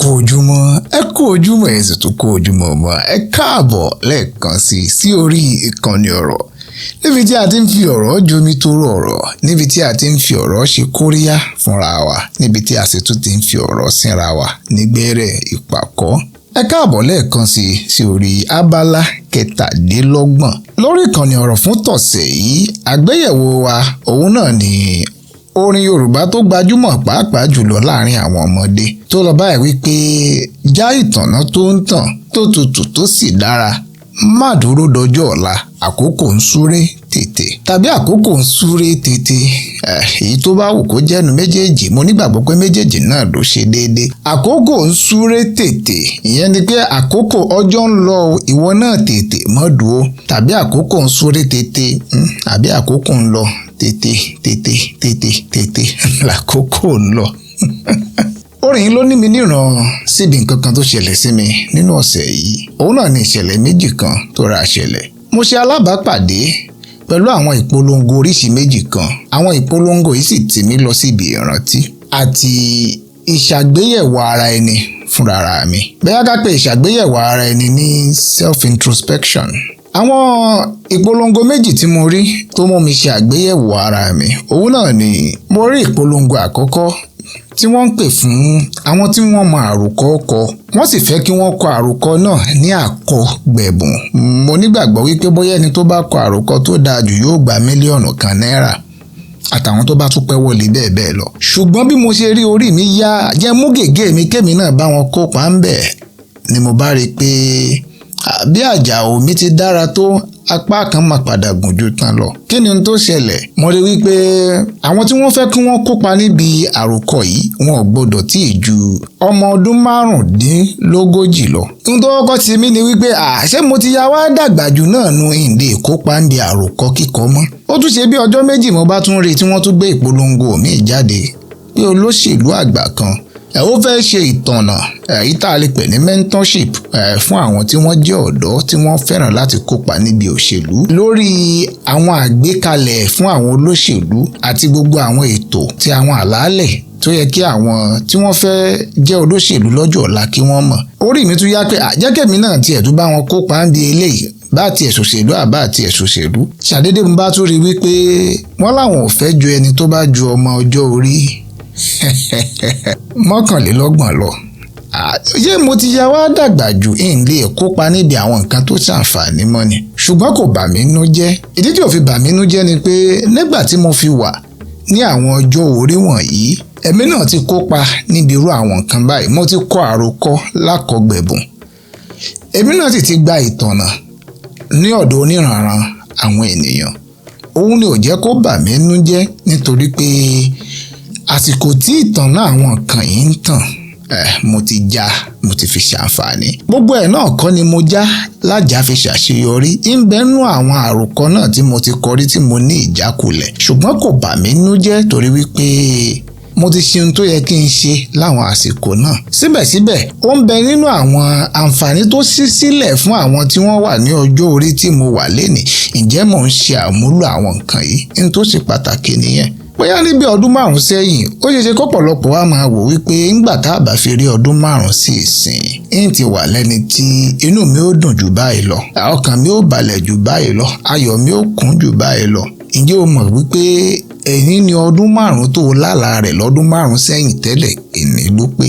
kú ojúmọ́ ẹ sì tún kú ojúmọ́ mọ́ ẹ káàbọ̀ lẹ́ẹ̀kan sí orí ìkànnì ọ̀rọ̀ níbi tí a ti ń fi ọ̀rọ̀ jomi toro ọ̀rọ̀ níbi tí a ti ń fi ọ̀rọ̀ ṣe kóríyá fúnra wa níbi tí a sì tún ti ń fi ọ̀rọ̀ sínra wa nígbẹ́rẹ́ ìpàkọ́. Ẹ káàbọ̀ lẹ́ẹ̀kan sí orí abala kẹtàdínlọ́gbọ̀n lórí ìkànnì ọ̀rọ̀ fún tọ̀sẹ̀ yìí. Àgbéyẹ̀wò wa òun náà ni orin Yorùbá tó gbajúmọ̀ pàápàá jùlọ láàrin àwọn ọmọdé tó lọ báyìí wípé já ìtànná tó ń tàn tó tutù tó sì dára má dúró dọjọ́ ọ̀la àkókò ń súré tètè tàbí àkókò ń súré tètè èyí tó bá wù kó jẹ́nu méjèèjì mo nígbàgbọ́ pé méjèèjì náà ló ṣe déédé. Àkókò ń súré tètè ìyẹn ni pé àkókò ọjọ́ ń lọ ìwọ náà tètè mọ́ dúró tàbí àkókò ń súré tètè àbí àkókò ń lọ tètè làkókò ń lọ. Orin yìí ló ní mi níran síbi nǹkan kan tó ṣẹlẹ̀ sí mi nínú ọ̀sẹ̀ yìí. Òun náà ni ìṣẹ̀lẹ̀ méjì kan tó ra ṣẹlẹ̀. Mo ṣe alábàápàdé pẹ̀lú àwọn ìpolongo oríṣi méjì kan. Àwọn ìpolongo yìí sì tì mí lọ síbi ìrántí àti ìṣàgbéyẹ̀wò ara ẹni fúnra mi. Bẹ́ẹ̀ ká pé ìṣàgbéyẹ̀wò ara ẹni ní self-introspection. Àwọn ìpolongo méjì tí mo rí tó mú mi ṣe àgbéyẹ̀wò ara mi. Òun náà ni mo rí ìpolongo àkọ́kọ́ tí wọ́n ń pè fún àwọn tí wọ́n mọ àròkọ kọ wọ́n sì fẹ́ kí wọ́n kọ àròkọ náà ní àkọgbẹ̀bùn. Mo nígbàgbọ́ wípé bóyá ẹni tó bá kọ àròkọ tó dáa jù yóò gba mílíọ̀nù kan náírà àtàwọn tó bá tún pẹ́ wọlé bẹ́ẹ̀ bẹ́ẹ̀ lọ. Ṣùgbọ́n bí mo ṣe rí orí mi yá jẹ́ mú gègé mi kémi náà bá wọn kópa ń bẹ̀ ni mo bá rí i pé bí àjàò mi ti dára tó apá kan máa padà gùn ju tán lọ. Kí ni ohun tó ṣẹlẹ̀? Mo rí wípé àwọn tí wọ́n fẹ́ kí wọ́n kópa níbi àròkọ yìí wọn ò gbọdọ̀ tí ì ju ọmọ ọdún márùndínlógójì lọ. Ohun tó kọ́kọ́ ti mí ni wípé ṣé mo ti ya wá dàgbà jù náà nu ìdè kópa níbi àròkọ kíkọ mọ́. Ó tún ṣe bí ọjọ́ méjì mo bá tún rí tí wọ́n tún gbé ìpolongo mi jáde pé olóṣèlú àgbà kan ó fẹ́ ṣe ìtọ̀nà èyí tá a lè pè ní mentorship fún àwọn tí wọ́n jẹ́ ọ̀dọ́ tí wọ́n fẹ́ràn láti kópa níbi òṣèlú lórí àwọn àgbékalẹ̀ fún àwọn olóṣèlú àti gbogbo àwọn ètò tí àwọn àlàálẹ̀ tó yẹ kí àwọn tí wọ́n fẹ́ jẹ́ olóṣèlú lọ́jọ́ ọ̀la kí wọ́n mọ̀. Orí mi tún yá pé àjẹ́kẹ̀mí náà tiẹ̀ tún bá wọn kópa ń di eléyìí bá tiẹ̀ ṣòṣèlú àbá tiẹ̀ ṣòṣèlú. Ṣàdédé mo bá tún rí wípé wọ́n láwọn ò fẹ́ ju ẹni tó bá ju ọmọ ọjọ́ orí mọ́kànlélọ́gbọ̀n lọ. Ṣé mo ti ya wá dàgbà jù ń lè kópa níbi àwọn nǹkan tó ṣàǹfààní mọ́ ni? Ṣùgbọ́n kò bà mí nú jẹ́. Ìdí tí ò fi bà mí nú jẹ́ ni pé nígbà tí mo fi wà ní àwọn ọjọ́ orí wọ̀nyí èmi náà ti kópa níbi irú àwọn nǹkan báyìí. Mo ti kọ àròkọ lákọgbẹ̀bùn. Èmi náà sì ti gba ìtọ̀nà ní ọ̀dọ̀ oníranran àwọn ènìyàn. Òun ni ò jẹ́ kó bà mí nú jẹ́ nítorí pé àsìkò tí ìtànná àwọn nǹkan yìí ń tàn mo ti fi ṣàǹfààní. Gbogbo ẹ̀ náà kọ́ ni mo já lájà fi ṣàṣeyọrí. ń bẹ́nu àwọn àròkọ náà tí mo ti kọrí tí mo ní ìjákulẹ̀ ṣùgbọ́n kò bà mí nú jẹ́ torí wípé mo ti ṣe ohun tó yẹ kí n ṣe láwọn àsìkò náà. Síbẹ̀síbẹ̀ ó ń bẹ nínú àwọn àǹfààní tó ṣí sílẹ̀ fún àwọn tí wọ́n wà ní ọjọ́ orí tí mo wà lénìí. Ǹjẹ́ mò ń ṣe àmúlò àwọn nǹkan yìí? N tó ṣe pàtàkì nìyẹn. Bóyá níbi ọdún 5 sẹ́yìn ó ṣeéṣe kọ́pọ̀lọpọ̀ wa máa wò wípé ńgbà tá a bá fi rí ọdún 5 sí ìsìn ń ti wà lẹ́ni tí inú mi ó dùn jù báyìí lọ, ọkàn mi ó balẹ̀ jù báyìí lọ, ayọ̀ mi ó kún jù báyìí lọ. Ǹjẹ́ o mọ̀ wípé èyí ni ọdún 5 tó lálàá rẹ̀ lọ́dún 5 sẹ́yìn tẹ́lẹ̀ èní ló pé?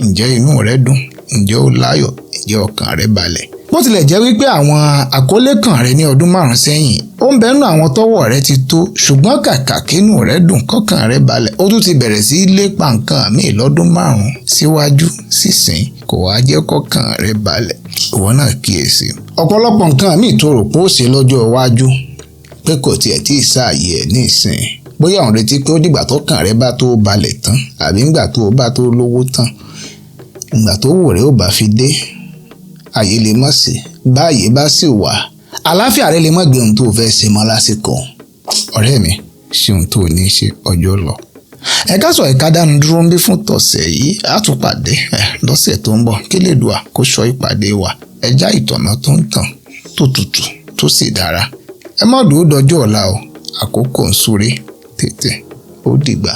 Ǹjẹ́ inú rẹ dùn? Ǹjẹ́ o láyọ̀? Ǹjẹ́ ọkàn rẹ balẹ̀? Bó tilẹ̀ jẹ́ wípé àwọn àkọlé kan rẹ ní ọdún 5 sẹ́yìn ó ń bẹnu àwọn tọ́wọ́ rẹ ti tó ṣùgbọ́n kàkà kínú rẹ dùn kọ́kàn rẹ balẹ̀ ó tún ti bẹ̀rẹ̀ sí lépa nǹkan míì lọ́dún 5 síwájú sísìn kò wá jẹ́ kọ́kàn rẹ balẹ̀. Ìwọ náà kíyèsí. Ọ̀pọ̀lọpọ̀ nǹkan míì tó rò pé ó ṣe lọ́jọ́ iwájú pé kò tiẹ̀ tí ì sáàyè ẹ̀ ní ìsìn. Bóyá òun retí pé ó dìgbà tọ́kàn rẹ bá tó balẹ̀ tán àbí ńgbà tó bá tó lówó tán ńgbà tó wò rẹ ó bá fi dé àyè lè mọ̀ sí báyìí bá sì wà àlàáfíà rẹ lè mọ̀ gbé ohun tó fẹ́ ṣe mọ́ lásìkò. Ọ̀rẹ́ mi ṣe ohun tó ní í ṣe ọjọ́ lọ. Ẹ̀ka sọ ẹ̀ka dánu dúró ń bí fún tọ̀sẹ̀ yìí á tún pàdé lọ́sẹ̀ tó ń bọ̀ kí Elédùà kó ṣọ́ ìpàdé wa. Ẹja ìtọ̀nà tó ń tàn tó tutù tó sì dára. Ẹ má dúró dọjọ́ ọ̀la o àkókò ń súré tètè ó dìgbà.